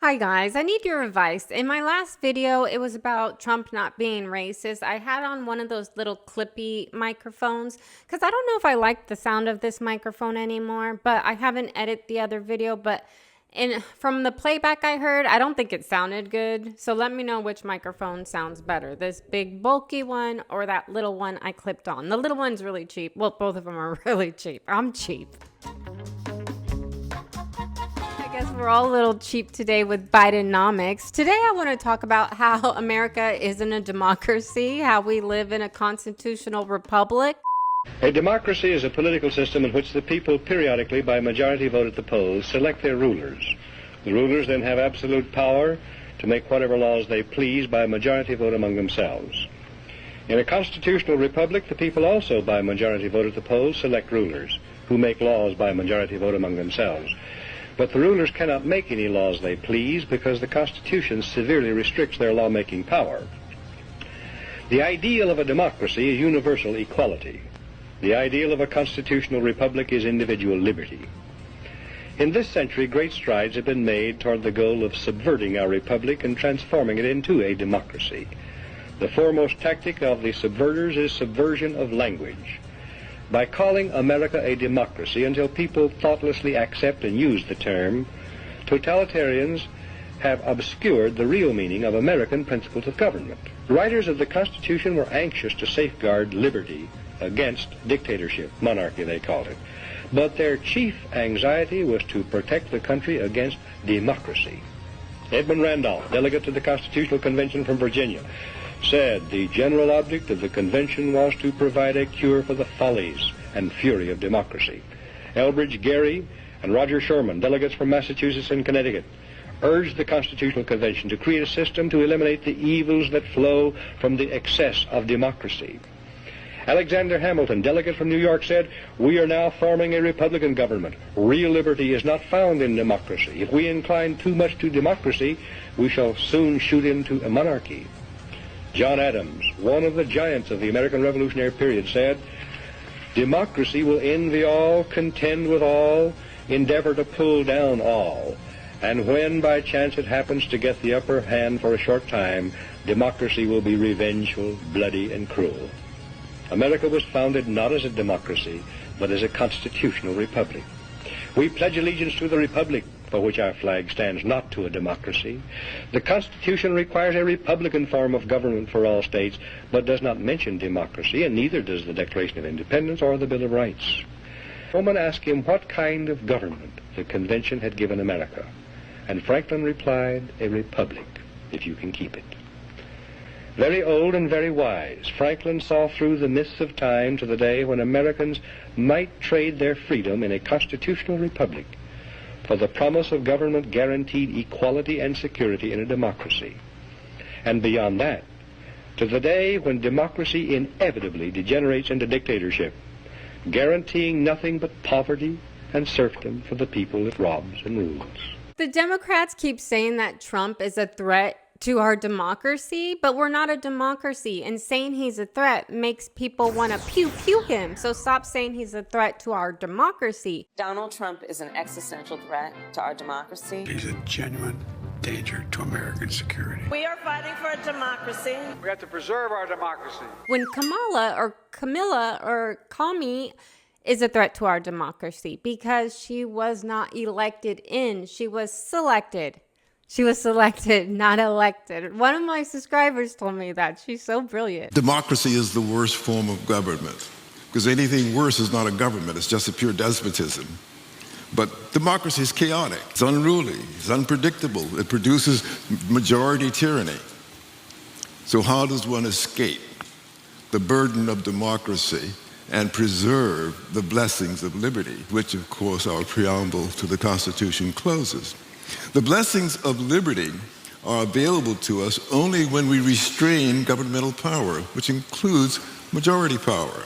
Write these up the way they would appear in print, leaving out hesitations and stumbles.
Hi guys, I need your advice. In my last video, it was about Trump not being racist. I had on one of those little clippy microphones because I don't know if I like the sound of this microphone anymore, but I haven't edited the other video. But from the playback I heard, I don't think it sounded good. So let me know which microphone sounds better, this big bulky one or that little one I clipped on. The little one's really cheap. Well, both of them are really cheap. I'm cheap. I guess we're all a little cheap today with Bidenomics. Today I want to talk about how America isn't a democracy, how we live in a constitutional republic. A democracy is a political system in which the people periodically, by majority vote at the polls, select their rulers. The rulers then have absolute power to make whatever laws they please by majority vote among themselves. In a constitutional republic, the people also, by majority vote at the polls, select rulers who make laws by majority vote among themselves. But the rulers cannot make any laws they please because the Constitution severely restricts their lawmaking power. The ideal of a democracy is universal equality. The ideal of a constitutional republic is individual liberty. In this century, great strides have been made toward the goal of subverting our republic and transforming it into a democracy. The foremost tactic of the subverters is subversion of language. By calling America a democracy until people thoughtlessly accept and use the term, totalitarians have obscured the real meaning of American principles of government. Writers of the Constitution were anxious to safeguard liberty against dictatorship, monarchy they called it. But their chief anxiety was to protect the country against democracy. Edmund Randolph, delegate to the Constitutional Convention from Virginia, said the general object of the convention was to provide a cure for the follies and fury of democracy. Elbridge Gerry and Roger Sherman, delegates from Massachusetts and Connecticut, urged the Constitutional Convention to create a system to eliminate the evils that flow from the excess of democracy. Alexander Hamilton, delegate from New York, said, "We are now forming a Republican government. Real liberty is not found in democracy. If we incline too much to democracy, we shall soon shoot into a monarchy." John Adams, one of the giants of the American Revolutionary period, said, "Democracy will envy all, contend with all, endeavor to pull down all. And when by chance it happens to get the upper hand for a short time, democracy will be revengeful, bloody, and cruel." America was founded not as a democracy, but as a constitutional republic. We pledge allegiance to the republic for which our flag stands, not to a democracy. The Constitution requires a republican form of government for all states, but does not mention democracy, and neither does the Declaration of Independence or the Bill of Rights. Someone asked him what kind of government the convention had given America, and Franklin replied, "A republic, if you can keep it." Very old and very wise, Franklin saw through the mists of time to the day when Americans might trade their freedom in a constitutional republic for the promise of government guaranteed equality and security in a democracy. And beyond that, to the day when democracy inevitably degenerates into dictatorship, guaranteeing nothing but poverty and serfdom for the people it robs and rules. The Democrats keep saying that Trump is a threat to our democracy, but we're not a democracy, and saying he's a threat makes people want to pew him. So stop saying he's a threat to our democracy. Donald Trump is an existential threat to our democracy. He's a genuine danger to American security. We are fighting for a democracy. We have to preserve our democracy. When Kamala or Camilla or Kami is a threat to our democracy because she was not elected in, she was selected. She was selected, not elected. One of my subscribers told me that. She's so brilliant. Democracy is the worst form of government because anything worse is not a government. It's just a pure despotism. But democracy is chaotic. It's unruly. It's unpredictable. It produces majority tyranny. So how does one escape the burden of democracy and preserve the blessings of liberty, which, of course, our preamble to the Constitution closes? The blessings of liberty are available to us only when we restrain governmental power, which includes majority power.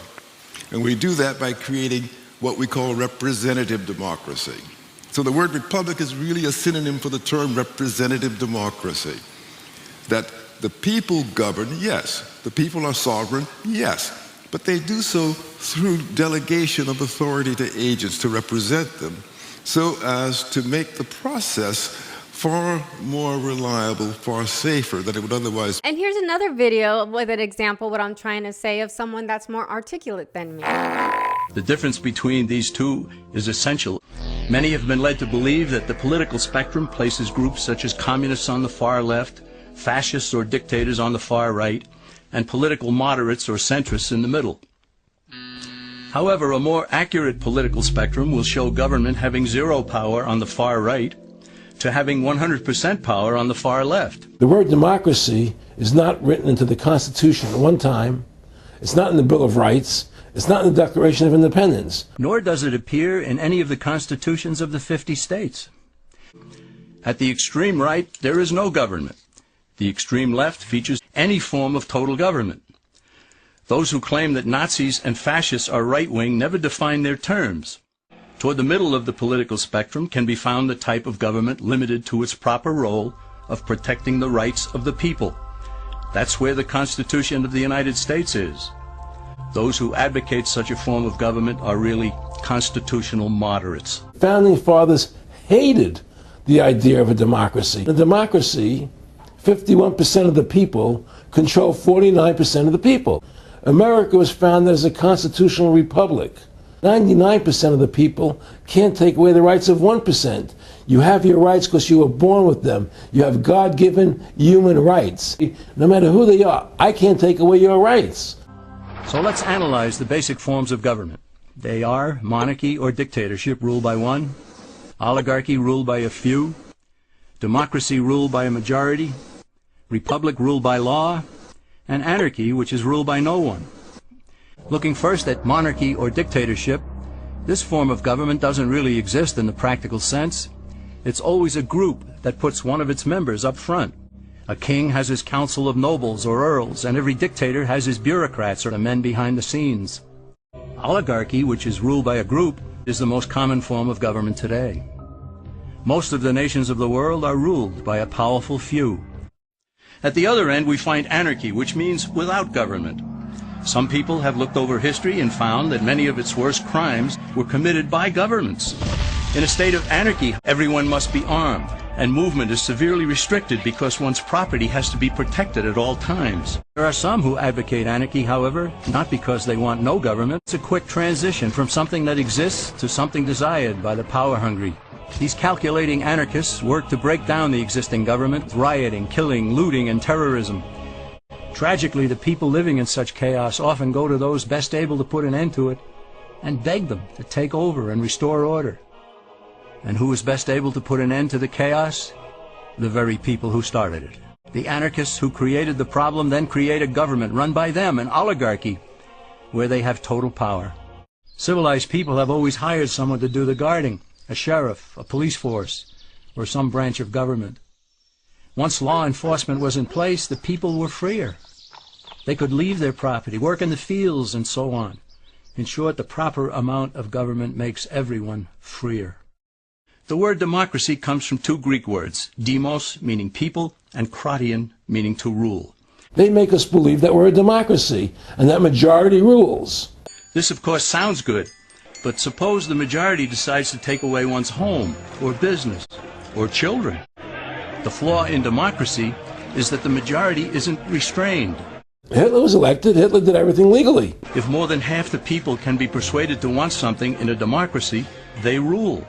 And we do that by creating what we call representative democracy. So the word republic is really a synonym for the term representative democracy. That the people govern, yes. The people are sovereign, yes. But they do so through delegation of authority to agents to represent them, so as to make the process far more reliable, far safer than it would otherwise. And here's another video with an example what I'm trying to say of someone that's more articulate than me. The difference between these two is essential. Many have been led to believe that the political spectrum places groups such as communists on the far left, fascists or dictators on the far right, and political moderates or centrists in the middle. However, a more accurate political spectrum will show government having zero power on the far right to having 100% power on the far left. The word democracy is not written into the Constitution at one time. It's not in the Bill of Rights. It's not in the Declaration of Independence. Nor does it appear in any of the constitutions of the 50 states. At the extreme right, there is no government. The extreme left features any form of total government. Those who claim that Nazis and fascists are right-wing never define their terms. Toward the middle of the political spectrum can be found the type of government limited to its proper role of protecting the rights of the people. That's where the Constitution of the United States is. Those who advocate such a form of government are really constitutional moderates. Founding fathers hated the idea of a democracy. In a democracy, 51% of the people control 49% of the people. America was founded as a constitutional republic. 99% of the people can't take away the rights of 1%. You have your rights because you were born with them. You have God-given human rights. No matter who they are, I can't take away your rights. So let's analyze the basic forms of government. They are monarchy or dictatorship ruled by one, oligarchy ruled by a few, democracy ruled by a majority, republic ruled by law, and anarchy, which is ruled by no one. Looking first at monarchy or dictatorship, this form of government doesn't really exist in the practical sense. It's always a group that puts one of its members up front. A king has his council of nobles or earls, and every dictator has his bureaucrats or the men behind the scenes. Oligarchy, which is ruled by a group, is the most common form of government today. Most of the nations of the world are ruled by a powerful few. At the other end, we find anarchy, which means without government. Some people have looked over history and found that many of its worst crimes were committed by governments. In a state of anarchy, everyone must be armed, and movement is severely restricted because one's property has to be protected at all times. There are some who advocate anarchy, however, not because they want no government. It's a quick transition from something that exists to something desired by the power-hungry. These calculating anarchists work to break down the existing government, rioting, killing, looting, and terrorism. Tragically, the people living in such chaos often go to those best able to put an end to it and beg them to take over and restore order. And who is best able to put an end to the chaos? The very people who started it. The anarchists who created the problem then create a government run by them, an oligarchy, where they have total power. Civilized people have always hired someone to do the guarding, a sheriff, a police force, or some branch of government. Once law enforcement was in place, the people were freer. They could leave their property, work in the fields, and so on. In short, the proper amount of government makes everyone freer. The word democracy comes from two Greek words, demos, meaning people, and kratein, meaning to rule. They make us believe that we're a democracy and that majority rules. This, of course, sounds good, but suppose the majority decides to take away one's home, or business, or children. The flaw in democracy is that the majority isn't restrained. Hitler was elected. Hitler did everything legally. If more than half the people can be persuaded to want something in a democracy, they rule.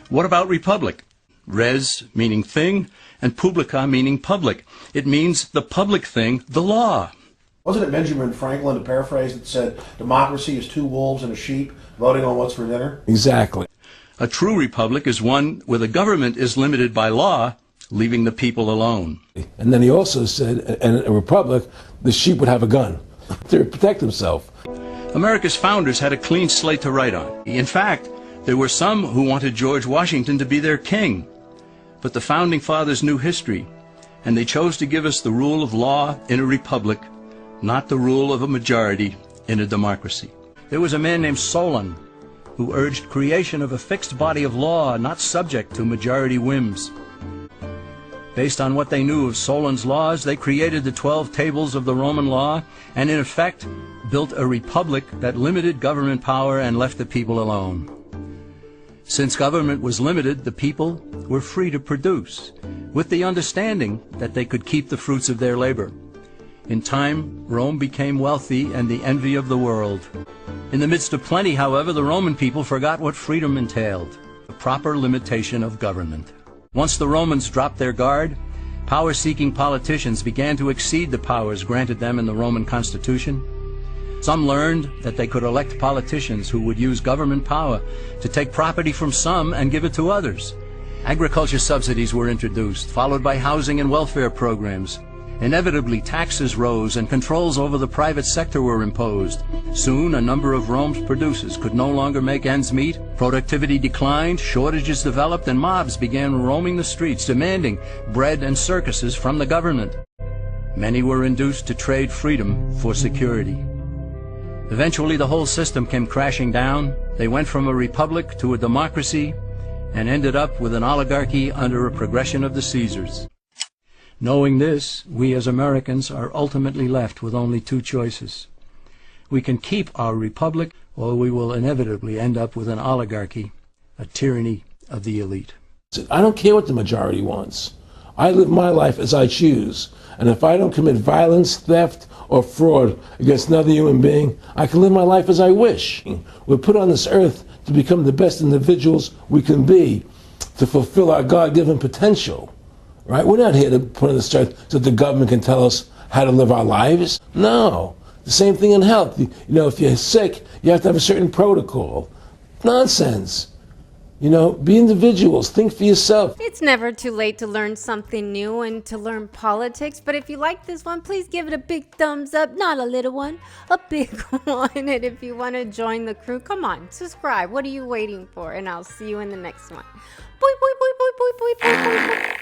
What about republic? Res meaning thing, and publica meaning public. It means the public thing, the law. Wasn't it Benjamin Franklin, to paraphrase, that said, democracy is two wolves and a sheep voting on what's for dinner? Exactly. A true republic is one where the government is limited by law, leaving the people alone. And then he also said, in a republic, the sheep would have a gun to protect himself. America's founders had a clean slate to write on. In fact, there were some who wanted George Washington to be their king. But the founding fathers knew history, and they chose to give us the rule of law in a republic, not the rule of a majority in a democracy. There was a man named Solon who urged creation of a fixed body of law not subject to majority whims. Based on what they knew of Solon's laws, they created the 12 tables of the Roman law and in effect built a republic that limited government power and left the people alone. Since government was limited, the people were free to produce, with the understanding that they could keep the fruits of their labor. In time, Rome became wealthy and the envy of the world. In the midst of plenty, however, the Roman people forgot what freedom entailed, the proper limitation of government. Once the Romans dropped their guard, power-seeking politicians began to exceed the powers granted them in the Roman constitution. Some learned that they could elect politicians who would use government power to take property from some and give it to others. Agriculture subsidies were introduced, followed by housing and welfare programs. Inevitably, taxes rose and controls over the private sector were imposed. Soon, a number of Rome's producers could no longer make ends meet. Productivity declined, shortages developed, and mobs began roaming the streets, demanding bread and circuses from the government. Many were induced to trade freedom for security. Eventually, the whole system came crashing down. They went from a republic to a democracy and ended up with an oligarchy under a progression of the Caesars. Knowing this, we as Americans are ultimately left with only two choices. We can keep our republic, or we will inevitably end up with an oligarchy, a tyranny of the elite. I don't care what the majority wants. I live my life as I choose. And if I don't commit violence, theft, or fraud against another human being, I can live my life as I wish. We're put on this earth to become the best individuals we can be, to fulfill our God-given potential. Right? We're not here to put on this earth so the government can tell us how to live our lives. No. The same thing in health. You know, if you're sick, you have to have a certain protocol. Nonsense. You know, be individuals. Think for yourself. It's never too late to learn something new and to learn politics. But if you like this one, please give it a big thumbs up. Not a little one, a big one. And if you want to join the crew, come on, subscribe. What are you waiting for? And I'll see you in the next one. Boy, boy, boy, boy, boy, boy, boy, boy, boy.